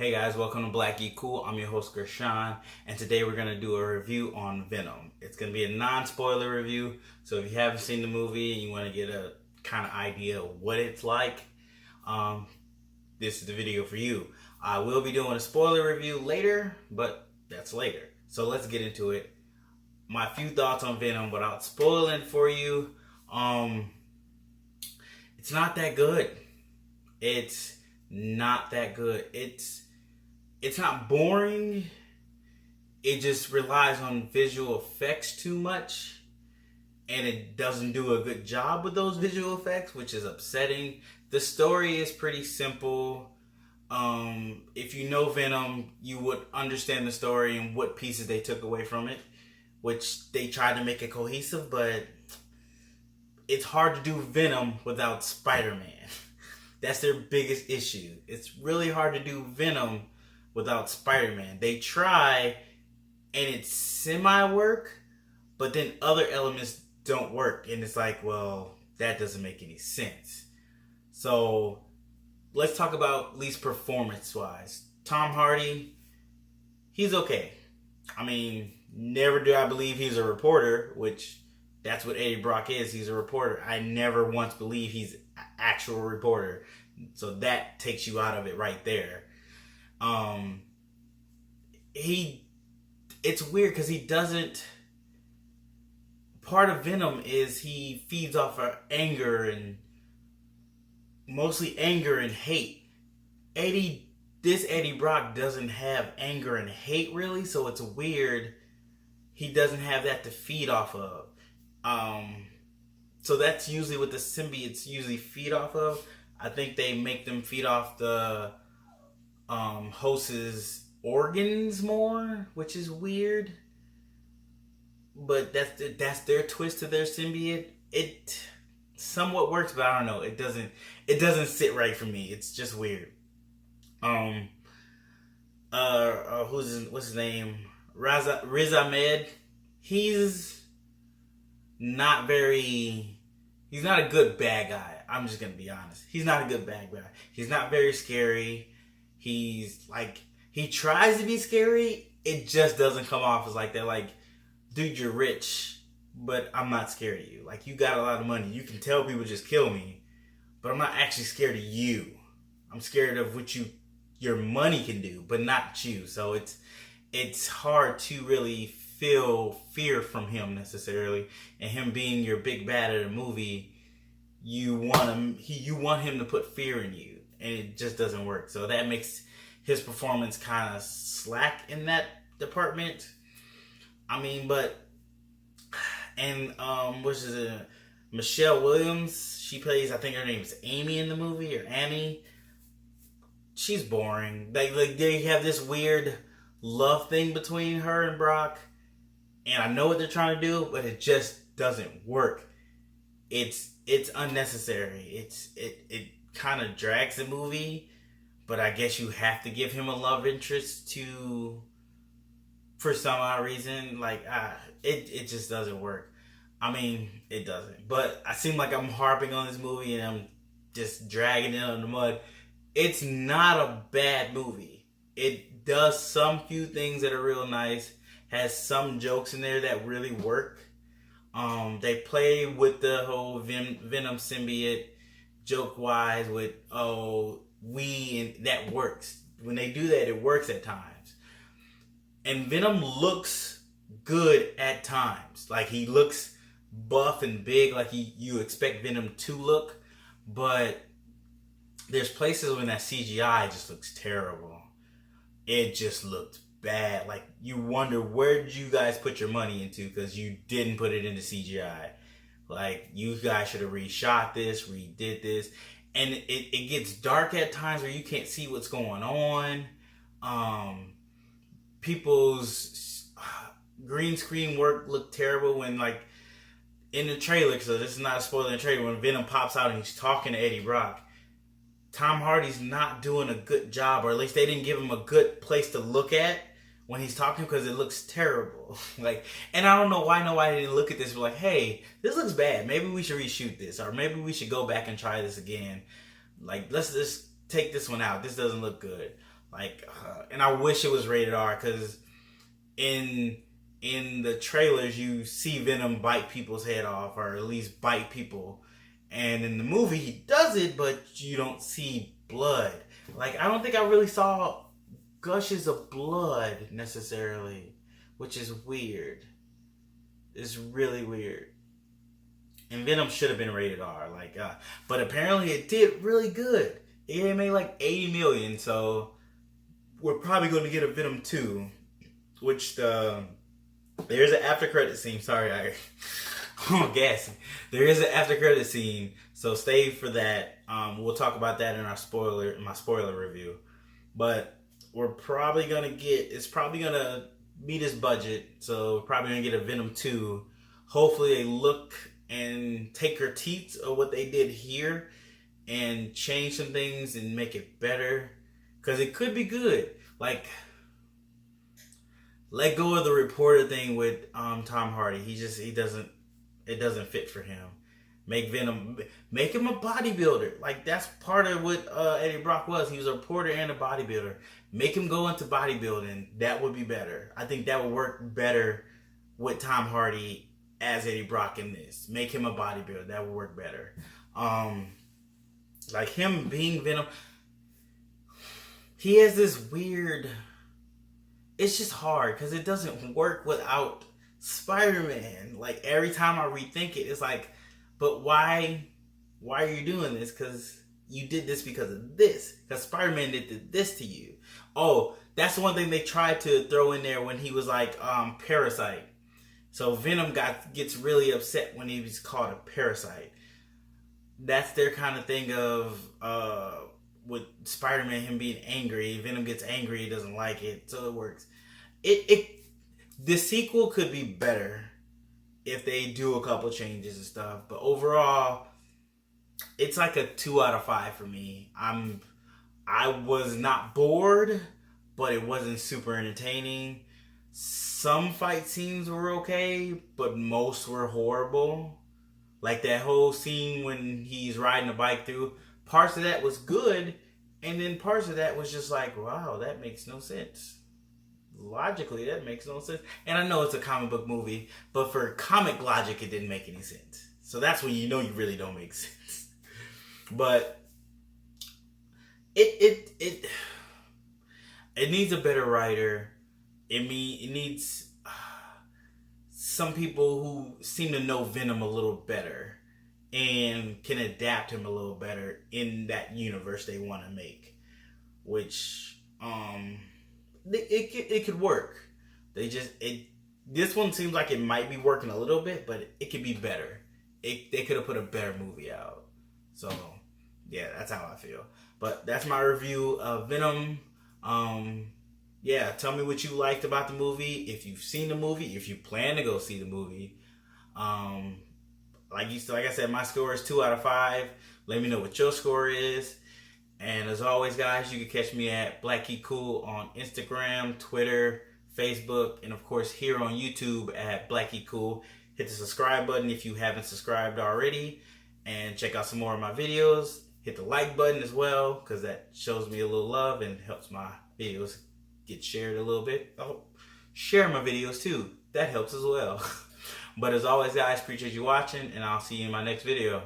Hey guys, welcome to Black Geek Cool. I'm your host Gershawn, and today we're gonna do a review on Venom. It's gonna be a non-spoiler review, so if you haven't seen the movie and you want to get a kind of idea of what it's like, this is the video for you. I will be doing a spoiler review later, but that's later. So let's get into it. My few thoughts on Venom without spoiling for you. It's not that good. It's not that good. It's not boring. It just relies on visual effects too much, and it doesn't do a good job with those visual effects, which is upsetting. The story is pretty simple. If you know Venom, you would understand the story and what pieces they took away from it, which they tried to make it cohesive, but it's hard to do Venom without Spider-Man. That's their biggest issue. It's really hard to do Venom without Spider-Man. They try, and it's semi-work, but then other elements don't work. And it's like, well, that doesn't make any sense. So let's talk about at least performance-wise. Tom Hardy, he's okay. I mean, never do I believe he's a reporter, which that's what Eddie Brock is. He's a reporter. I never once believe he's an actual reporter. So that takes you out of it right there. It's weird because he doesn't. Part of Venom is he feeds off of anger and mostly anger and hate. Eddie Brock doesn't have anger and hate really, so it's weird. He doesn't have that to feed off of. So that's usually what the symbiotes usually feed off of. I think they make them feed off the host's organs more, which is weird. But that's their twist to their symbiote. It somewhat works, but I don't know. It doesn't sit right for me. It's just weird. What's his name? Riz Ahmed. He's not a good bad guy. I'm just gonna be honest. He's not a good bad guy. He's not very scary. He's like, he tries to be scary. It just doesn't come off as like that. Like, dude, you're rich, but I'm not scared of you. Like, you got a lot of money. You can tell people just kill me, but I'm not actually scared of you. I'm scared of what your money can do, but not you. So it's hard to really feel fear from him necessarily. And him being your big bad of the movie, you want him to put fear in you, and it just doesn't work. So that makes his performance kind of slack in that department. I mean, what's his name? Michelle Williams, she plays, I think her name is Amy in the movie, or Annie. She's boring. They have this weird love thing between her and Brock, and I know what they're trying to do, but it just doesn't work. It's unnecessary. It kind of drags the movie, but I guess you have to give him a love interest for some odd reason. Like, it just doesn't work. I mean, it doesn't. But I seem like I'm harping on this movie and I'm just dragging it on the mud. It's not a bad movie. It does some few things that are real nice. Has some jokes in there that really work. They play with the whole Venom symbiote joke-wise with, and that works. When they do that, it works at times. And Venom looks good at times. Like, he looks buff and big like you expect Venom to look. But there's places when that CGI just looks terrible. It just looked bad. Like, you wonder, where did you guys put your money into, because you didn't put it into CGI. Like, you guys should have redid this. And it gets dark at times where you can't see what's going on. People's green screen work looked terrible when, like, in the trailer, so this is not a spoiler in the trailer, when Venom pops out and he's talking to Eddie Brock, Tom Hardy's not doing a good job, or at least they didn't give him a good place to look at when he's talking, because it looks terrible. Like, and I don't know why nobody didn't look at this and be like, hey, this looks bad. Maybe we should reshoot this, or maybe we should go back and try this again. Like, let's just take this one out. This doesn't look good. Like, and I wish it was rated R, because in the trailers you see Venom bite people's head off, or at least bite people, and in the movie he does it, but you don't see blood. Like, I don't think I really saw gushes of blood necessarily, which is weird. It's really weird. And Venom should have been rated R, like, but apparently it did really good. It made like 80 million, so we're probably going to get a Venom 2, which there's an after credit scene. Sorry, I'm gassing. There is an after credit scene, so stay for that. We'll talk about that in my spoiler review. But we're probably gonna it's probably gonna meet its budget, so we're probably gonna get a Venom 2. Hopefully they look and take critiques of what they did here and change some things and make it better, because it could be good. Like, let go of the reporter thing with Tom Hardy. It doesn't fit for him. Make Venom, make him a bodybuilder. Like, that's part of what Eddie Brock was. He was a reporter and a bodybuilder. Make him go into bodybuilding. That would be better. I think that would work better with Tom Hardy as Eddie Brock in this. Make him a bodybuilder. That would work better. Like, him being Venom, he has this weird... It's just hard because it doesn't work without Spider-Man. Like, every time I rethink it, it's like, but why are you doing this? Because you did this because of this. Because Spider-Man did this to you. Oh, that's one thing they tried to throw in there when he was like Parasite. So Venom gets really upset when he was called a parasite. That's their kind of thing of with Spider-Man, him being angry. Venom gets angry, he doesn't like it, so it works. The sequel could be better if they do a couple changes and stuff, but overall, it's like a 2 out of 5 for me. I was not bored, but it wasn't super entertaining. Some fight scenes were okay, but most were horrible. Like that whole scene when he's riding a bike through, parts of that was good, and then parts of that was just like, wow, that makes no sense. Logically, that makes no sense. And I know it's a comic book movie, but for comic logic, it didn't make any sense. So that's when you know you really don't make sense. But it needs a better writer. It needs some people who seem to know Venom a little better and can adapt him a little better in that universe they want to make, which it could work. This one seems like it might be working a little bit, but it could be better. They could have put a better movie out. So yeah, that's how I feel. But that's my review of Venom. Yeah, tell me what you liked about the movie. If you've seen the movie, if you plan to go see the movie. Like I said, my score is 2 out of 5. Let me know what your score is. And as always, guys, you can catch me at Black Geek Cool on Instagram, Twitter, Facebook, and of course here on YouTube at Black Geek Cool. Hit the subscribe button if you haven't subscribed already, and check out some more of my videos. Hit the like button as well, because that shows me a little love and helps my videos get shared a little bit. Oh, share my videos too. That helps as well. But as always, guys, appreciate you watching, and I'll see you in my next video.